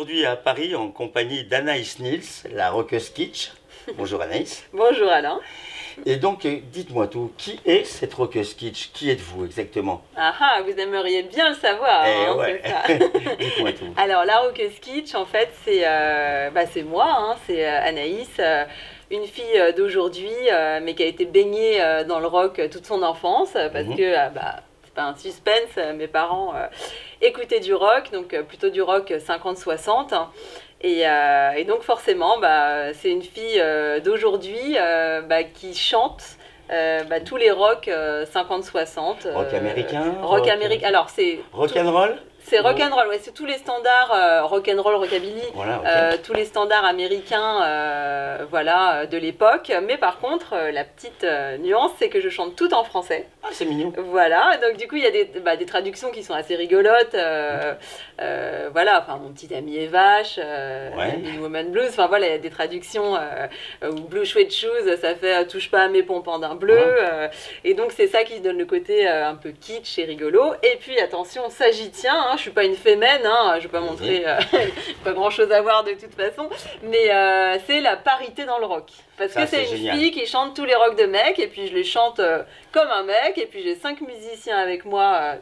aujourd'hui à Paris en compagnie d'Anaïs Nils, la rockeuse kitsch. Bonjour Anaïs. Bonjour Alain. Et donc, dites-moi tout, qui est cette rockeuse kitsch? Qui êtes-vous exactement? Ah ah, vous aimeriez bien le savoir, hein, ouais. c'est ça. Dites-moi tout. Alors, la rockeuse kitsch, en fait, c'est moi, hein, c'est Anaïs, une fille d'aujourd'hui, mais qui a été baignée dans le rock toute son enfance, parce que, c'est pas un suspense, mes parents écoutaient du rock, donc plutôt du rock 50-60. Et donc forcément, c'est une fille d'aujourd'hui qui chante tous les rocks 50-60. Rock américain? Rock américain. Alors c'est rock'n'roll? C'est rock'n'roll, ouais, c'est tous les standards rock'n'roll, rockabilly, voilà, tous les standards américains de l'époque. Mais par contre, la petite nuance, c'est que je chante tout en français. Ah, c'est mignon. Voilà, donc du coup, il y a des traductions qui sont assez rigolotes. Mon petit ami est vache, Une Woman Blues, enfin voilà, il y a des traductions ou Blue Suede Shoes, ça fait touche pas à mes pompons d'un bleu. Et donc, c'est ça qui donne le côté un peu kitsch et rigolo. Et puis, attention, ça j'y tiens, hein, je suis pas une fémène, hein, je vais pas montrer pas grand chose à voir de toute façon, mais c'est la parité dans le rock. Parce que c'est une fille qui chante tous les rocks de mecs, et puis je les chante comme un mec, et puis j'ai 5 musiciens avec moi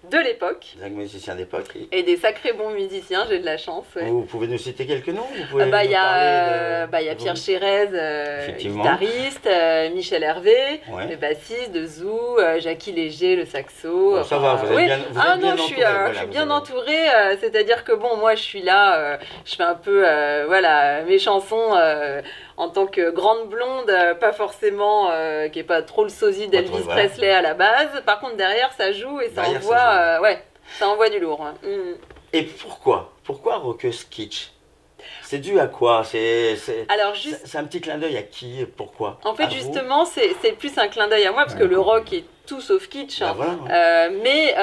de l'époque. 5 musiciens d'époque. Et des sacrés bons musiciens, j'ai de la chance. Ouais. Vous pouvez nous citer quelques noms? Il y a Pierre Chérez, guitariste, Michel Hervé, le bassiste, de Zoo, Jackie Léger, le saxo. Ça va, vous êtes bien, je suis bien entourée, c'est-à-dire que bon, moi je suis là, je fais un peu mes chansons en tant que grande blonde, pas forcément, qui n'est pas trop le sosie d'Elvis Presley à la base. Par contre, derrière, ça joue et ça envoie, ça envoie du lourd. Hein. Et pourquoi rockeuse kitsch? C'est dû à quoi? C'est un petit clin d'œil à qui et pourquoi? En fait, justement, c'est plus un clin d'œil à moi, parce que le rock est tout sauf kitsch. Mais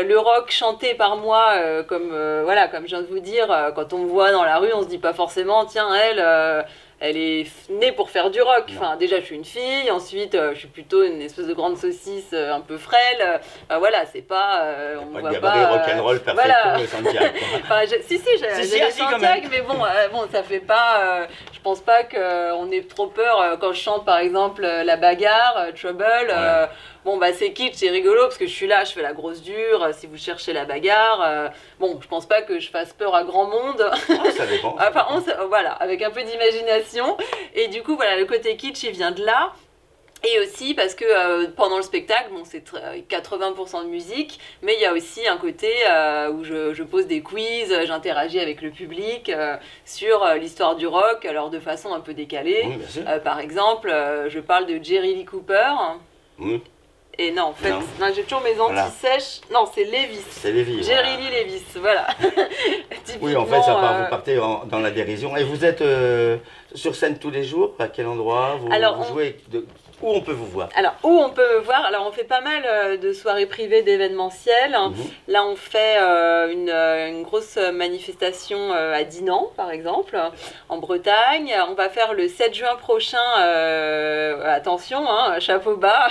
le rock chanté par moi, comme je viens de vous dire, quand on me voit dans la rue, on se dit pas forcément, tiens, elle est née pour faire du rock. Enfin, déjà, je suis une fille. Ensuite, je suis plutôt une espèce de grande saucisse un peu frêle. C'est pas... on me voit pas... rock'n'roll perfecto et Santiago. J'ai les Santiago, mais bon, ça fait pas... je pense pas qu'on ait trop peur quand je chante, par exemple, La Bagarre, Trouble. C'est kitsch, c'est rigolo, parce que je suis là, je fais la grosse dure, si vous cherchez la bagarre. Je pense pas que je fasse peur à grand monde. Ça dépend. Avec un peu d'imagination. Et du coup, le côté kitsch, il vient de là. Et aussi parce que pendant le spectacle, c'est 80% de musique, mais il y a aussi un côté où je pose des quiz, j'interagis avec le public sur l'histoire du rock, alors de façon un peu décalée. Oui, par exemple, je parle de Jerry Lee Cooper. Et non, en fait, j'ai toujours mes anti-sèches. Non, c'est Lévis. C'est Lévis. Jerry Lee Lévis, voilà. Oui, en fait, vous partez dans la dérision. Et vous êtes sur scène tous les jours? À quel endroit vous jouez Où on peut vous voir? Alors, où on peut me voir? Alors, on fait pas mal de soirées privées, d'événementiels. Là, on fait une grosse manifestation à Dinan, par exemple, en Bretagne. On va faire le 7 juin prochain, attention, chapeau bas,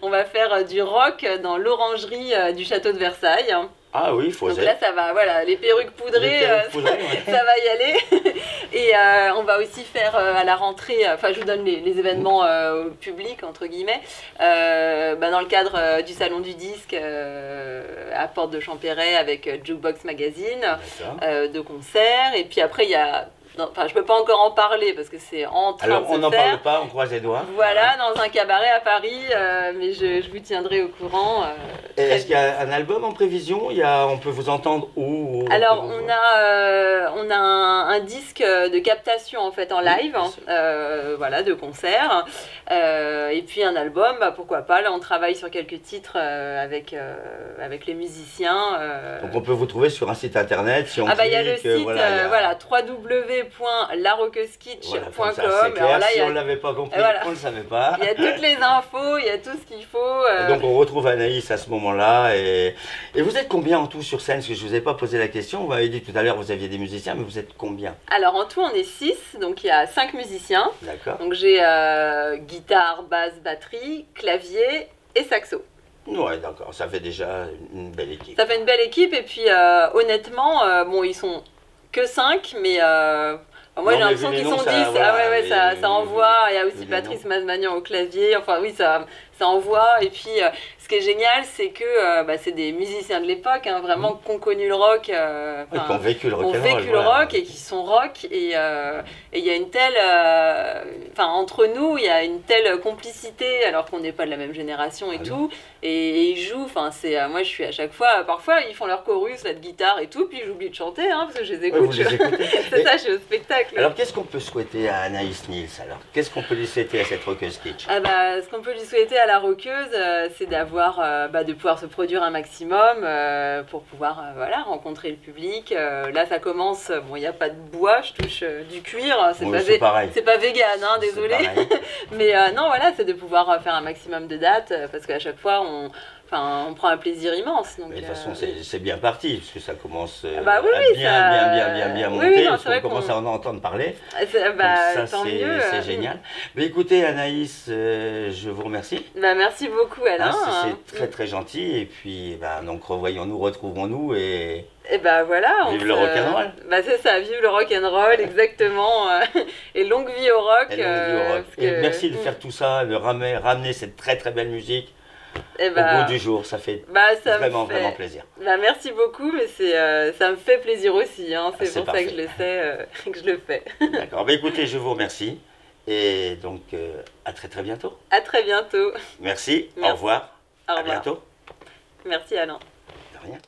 on va faire du rock dans l'orangerie du château de Versailles. Ah oui, il faut Donc là, ça va, les perruques poudrées, ça va y aller. Et on va aussi faire à la rentrée, je vous donne les événements publics, entre guillemets, dans le cadre du Salon du Disque à Porte de Champéret avec Jukebox Magazine, de concerts. Et puis après, il y a... je peux pas encore en parler parce que c'est en train de se faire. On n'en parle pas, on croise les doigts. Voilà, dans un cabaret à Paris, mais je vous tiendrai au courant. Est-ce qu'il y a un album en prévision? On peut vous entendre où? Alors, on a un disque de captation en fait en live, de concert. Et puis un album, pourquoi pas. Là, on travaille sur quelques titres avec les musiciens. Donc on peut vous trouver sur un site internet si on clique. Il y a le site, www.larockeuzekitsch.com. Si on ne l'avait pas compris, on ne le savait pas. Il y a toutes les infos, il y a tout ce qu'il faut. Et donc on retrouve Anaïs à ce moment-là. Et vous êtes combien en tout sur scène? Parce que je ne vous ai pas posé la question. Vous m'avez dit tout à l'heure que vous aviez des musiciens, mais vous êtes combien? Alors en tout, on est 6, donc il y a 5 musiciens. D'accord. Donc j'ai guitare, basse, batterie, clavier et saxo. Ouais, d'accord, ça fait déjà une belle équipe. Ça fait une belle équipe, et puis honnêtement, ils sont que 5, mais moi j'ai l'impression qu'ils sont 10. Voilà, ah ouais, ça envoie. Il y a aussi Patrice Mazmanian au clavier. Enfin oui, ça envoie. Et puis ce qui est génial, c'est que c'est des musiciens de l'époque, hein, vraiment qui ont connu le rock, qui ont vécu le rock, et qui sont rock. Et il y a une telle, entre nous, il y a une telle complicité, alors qu'on n'est pas de la même génération et tout. Et ils jouent. Moi, je suis à chaque fois. Parfois, ils font leur chorus, la guitare et tout, puis j'oublie de chanter, hein, parce que je les écoute. C'est ça, je suis au spectacle. Alors, qu'est-ce qu'on peut souhaiter à Anaïs Nils alors? Qu'est-ce qu'on peut lui souhaiter à cette rockeuse kitsch? Ce qu'on peut lui souhaiter à la rockeuse, c'est de pouvoir se produire un maximum pour pouvoir rencontrer le public. Là, ça commence. Bon, il n'y a pas de bois, je touche du cuir. C'est pas vegan, hein, désolé. Mais non, voilà, c'est de pouvoir faire un maximum de dates parce qu'à chaque fois, on prend un plaisir immense. Donc, mais de toute façon, c'est bien parti, parce que ça commence bien monter, on commence à en entendre parler. Ça, c'est génial. Mais écoutez, Anaïs, je vous remercie. Merci beaucoup, Alain. C'est très très gentil. Et puis, donc revoyons-nous, retrouvons-nous et voilà. Vive le rock'n'roll. C'est ça, vive le rock'n'roll, exactement. Et longue vie au rock. Et merci de faire tout ça, de ramener cette très très belle musique. Au bout du jour, ça fait vraiment plaisir. Merci beaucoup, mais ça me fait plaisir aussi. Hein. C'est pour ça que je le sais, que je le fais. D'accord. Écoutez, je vous remercie. Et donc, à très très bientôt. À très bientôt. Merci. Au revoir. Au revoir. À bientôt. Merci Alain. De rien.